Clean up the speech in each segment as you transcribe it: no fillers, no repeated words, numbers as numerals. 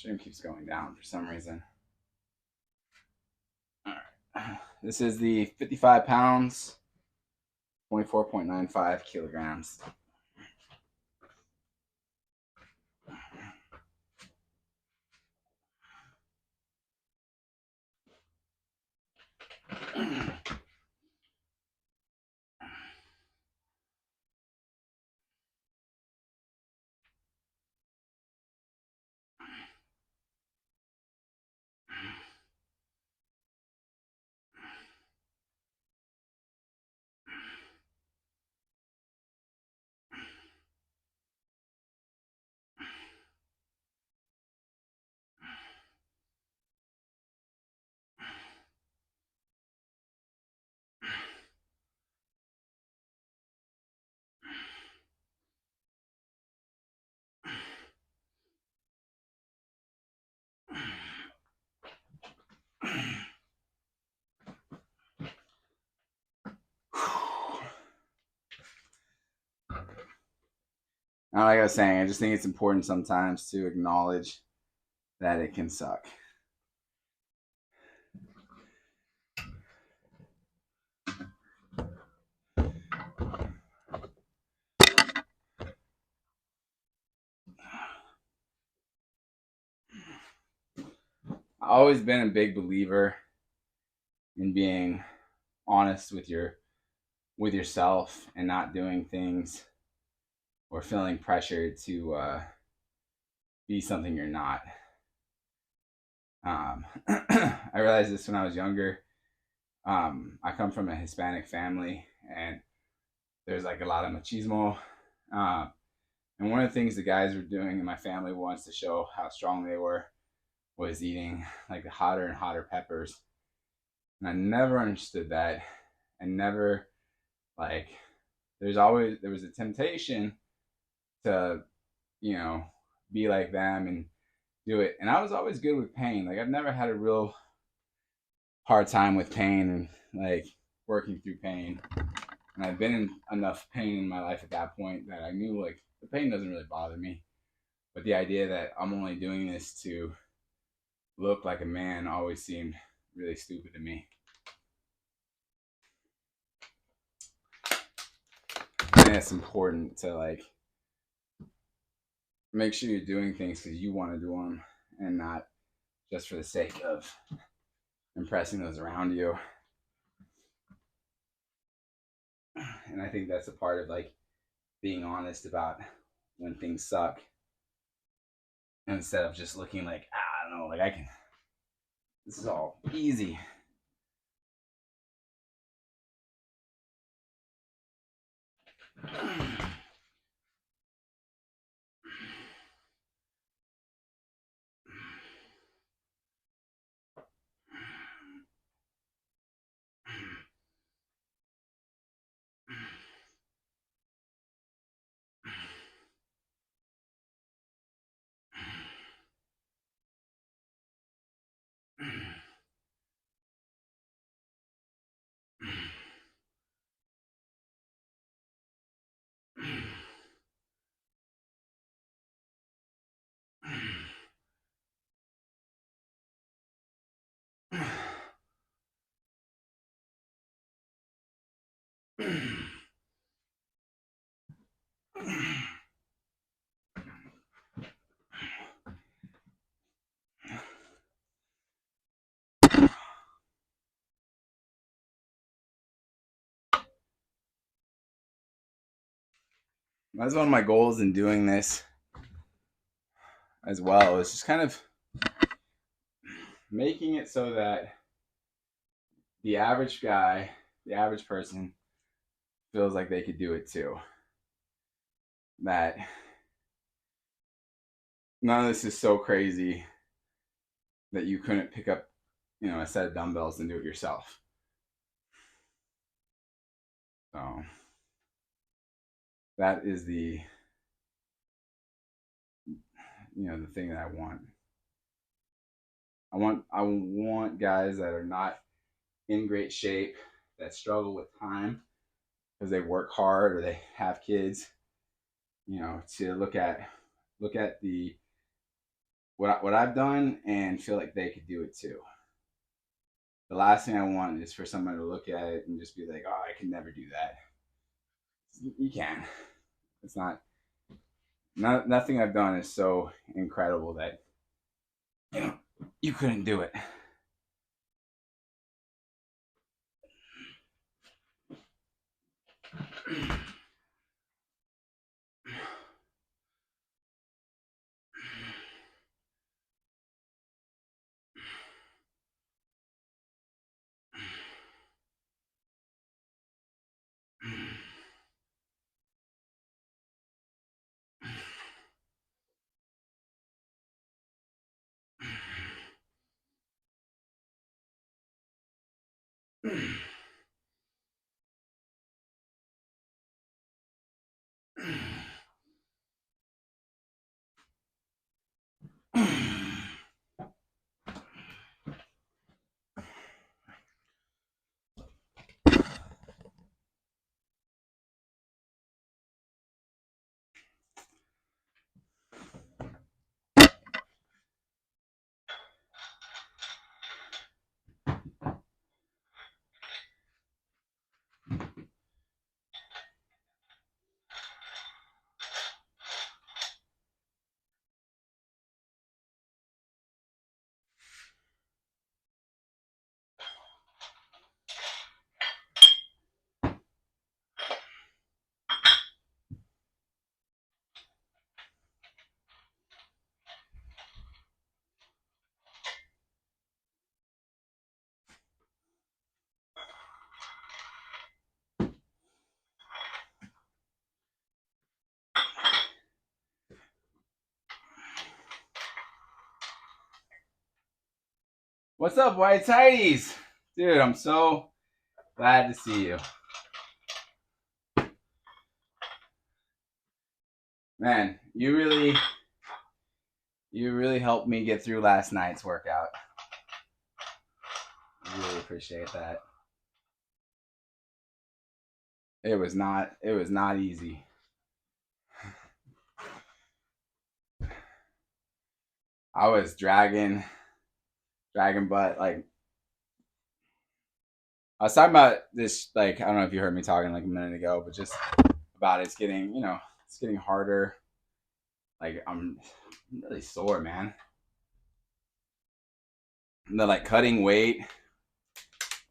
Stream keeps going down for some reason. All right. This is the 55 pounds, 24.95 kilograms. Now, like I was saying, I just think it's important sometimes to acknowledge that it can suck. I've always been a big believer in being honest with yourself and not doing things or feeling pressured to be something you're not. I realized this when I was younger. I come from a Hispanic family, and there's like a lot of machismo. And one of the things the guys were doing in my family once to show how strong they were was eating like the hotter and hotter peppers. And I never understood that. And never like there was a temptation to, you know, be like them and do it. And I was always good with pain. Like I've never had a real hard time with pain and like working through pain. And I've been in enough pain in my life at that point that I knew like the pain doesn't really bother me. But the idea that I'm only doing this to look like a man always seemed really stupid to me. And it's important to like make sure you're doing things because you want to do them and not just for the sake of impressing those around you. And I think that's a part of like being honest about when things suck instead of just looking like, I don't know, like I can, this is all easy. That's one of my goals in doing this as well. Is just kind of making it so that the average guy, the average person, feels like they could do it too. That none of this is so crazy that you couldn't pick up, you know, a set of dumbbells and do it yourself. So that is the, you know, the thing that I want. I want guys that are not in great shape, that struggle with time because they work hard or they have kids, you know, to look at the what I've done and feel like they could do it too. The last thing I want is for someone to look at it and just be like, "Oh, I can never do that." You can. It's not nothing I've done is so incredible that you know you couldn't do it. What's up, white tighties? Dude, I'm so glad to see you. Man, you really helped me get through last night's workout. I really appreciate that. It was not easy. I was dragging butt. Like, I was talking about this, like, I don't know if you heard me talking like a minute ago, but just about it's getting, it's getting harder. Like, I'm really sore, man. And the like cutting weight,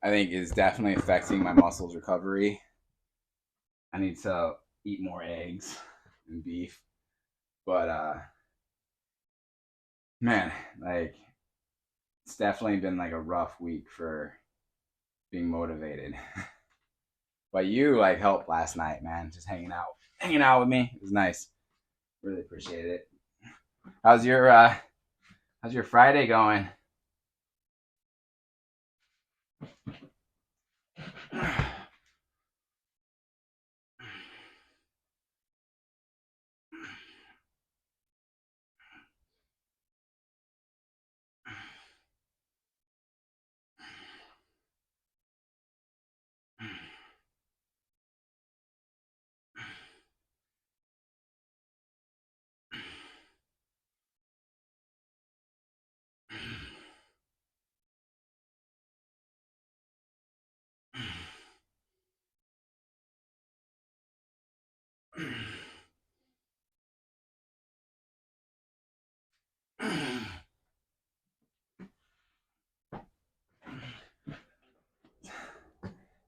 I think, is definitely affecting my muscles recovery. I need to eat more eggs and beef. But man, like, it's definitely been like a rough week for being motivated. But you like helped last night, man. Just hanging out with me. It was nice. Really appreciate it. How's your Friday going?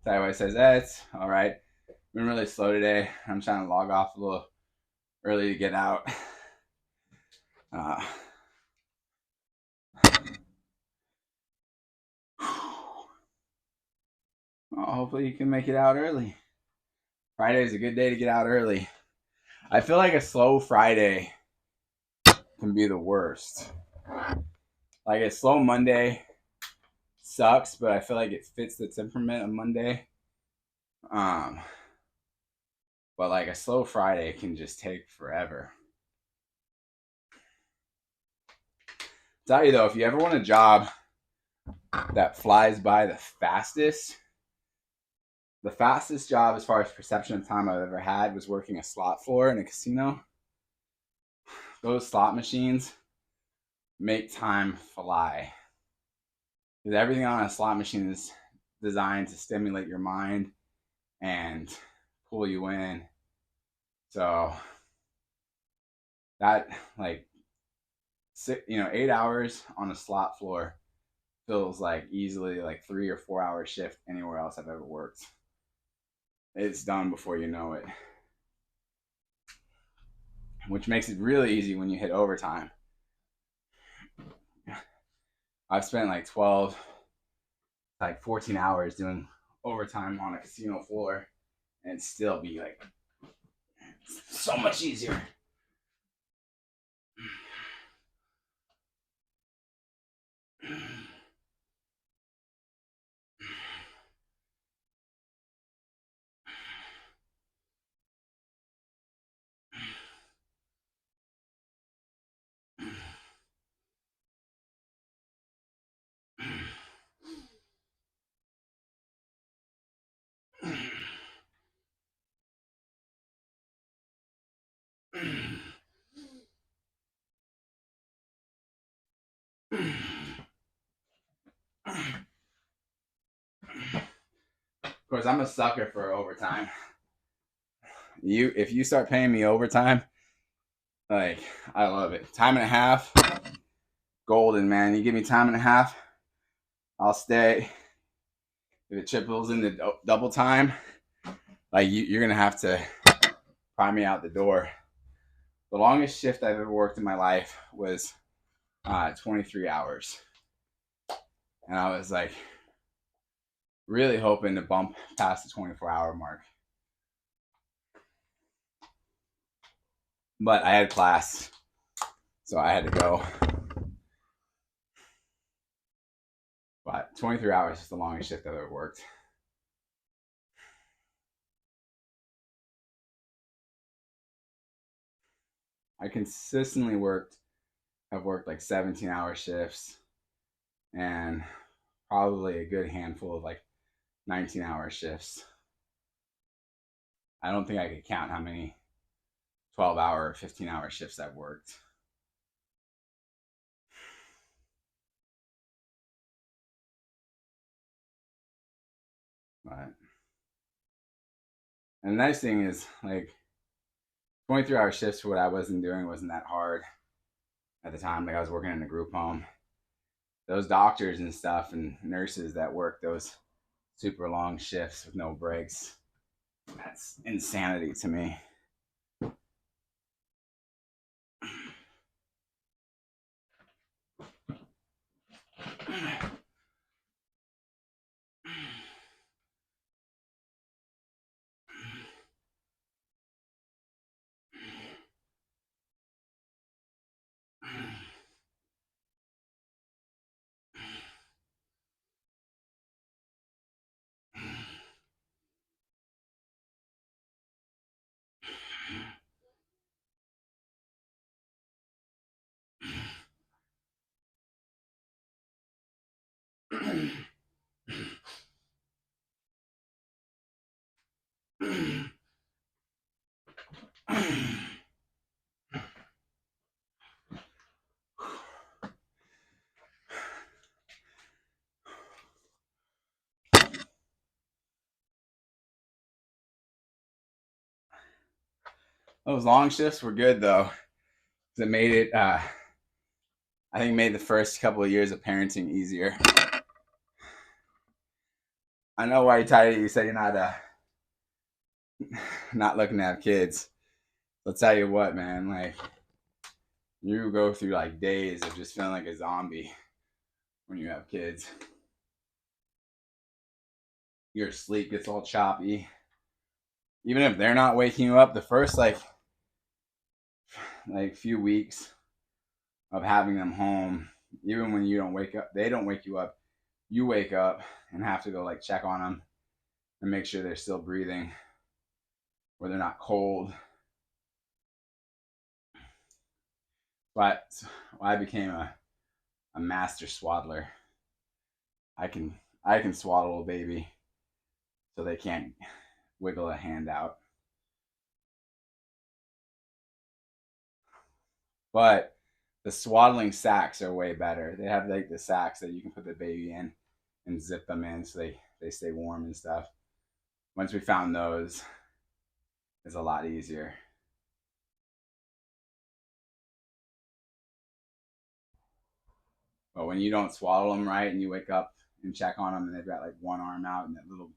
Taiwan says, it's all right. Been really slow today. I'm trying to log off a little early to get out. Uh, well, hopefully you can make it out early. Friday is a good day to get out early. I feel like a slow Friday can be the worst. Like a slow Monday sucks, but I feel like it fits the temperament of Monday. Um, but like a slow Friday can just take forever. Tell you though, if you ever want a job that flies by the fastest job as far as perception of time I've ever had was working a slot floor in a casino. Those slot machines make time fly. Because everything on a slot machine is designed to stimulate your mind and pull you in. So that, like, 8 hours on a slot floor feels like easily like 3 or 4 hour shift anywhere else I've ever worked. It's done before you know it, which makes it really easy when you hit overtime. I've spent like 12, like 14 hours doing overtime on a casino floor, and still be like so much easier. Of course, I'm a sucker for overtime. If you start paying me overtime, like, I love it. Time and a half, golden, man. You give me time and a half, I'll stay. If it triples into double time, like, you're gonna have to pry me out the door. The longest shift I've ever worked in my life was 23 hours, and I was like really hoping to bump past the 24-hour mark. But I had class, so I had to go. But 23 hours is the longest shift I've ever worked. I consistently have worked like 17-hour shifts, and probably a good handful of like 19-hour shifts. I don't think I could count how many 12-hour or 15-hour shifts I've worked. But, and the nice thing is, like, 23-hour shifts for what I wasn't doing wasn't that hard at the time. Like, I was working in a group home. Those doctors and stuff and nurses that work those super long shifts with no breaks, that's insanity to me. Those long shifts were good though, because it made it. I think made the first couple of years of parenting easier. I know why you're tired. You said you're not looking to have kids. I'll tell you what, man. Like, you go through like days of just feeling like a zombie when you have kids. Your sleep gets all choppy. Even if they're not waking you up, the first like few weeks of having them home, even when you don't wake up, they don't wake you up. You wake up and have to go like check on them and make sure they're still breathing or they're not cold. But I became a master swaddler. I can swaddle a baby so they can't wiggle a hand out. But The swaddling sacks are way better. They have like the sacks that you can put the baby in and zip them in so they stay warm and stuff. Once we found those, it's a lot easier. But when you don't swaddle them right and you wake up and check on them and they've got like one arm out and that little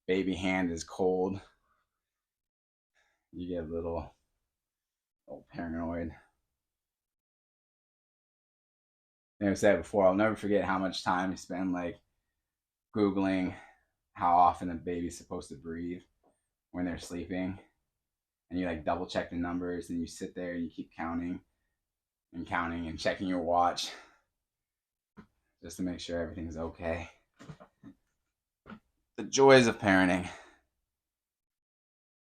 baby hand is cold, you get a little paranoid. Like I said before, I'll never forget how much time I spend like Googling how often a baby's supposed to breathe when they're sleeping. And you like double check the numbers and you sit there and you keep counting and counting and checking your watch just to make sure everything's okay. The joys of parenting.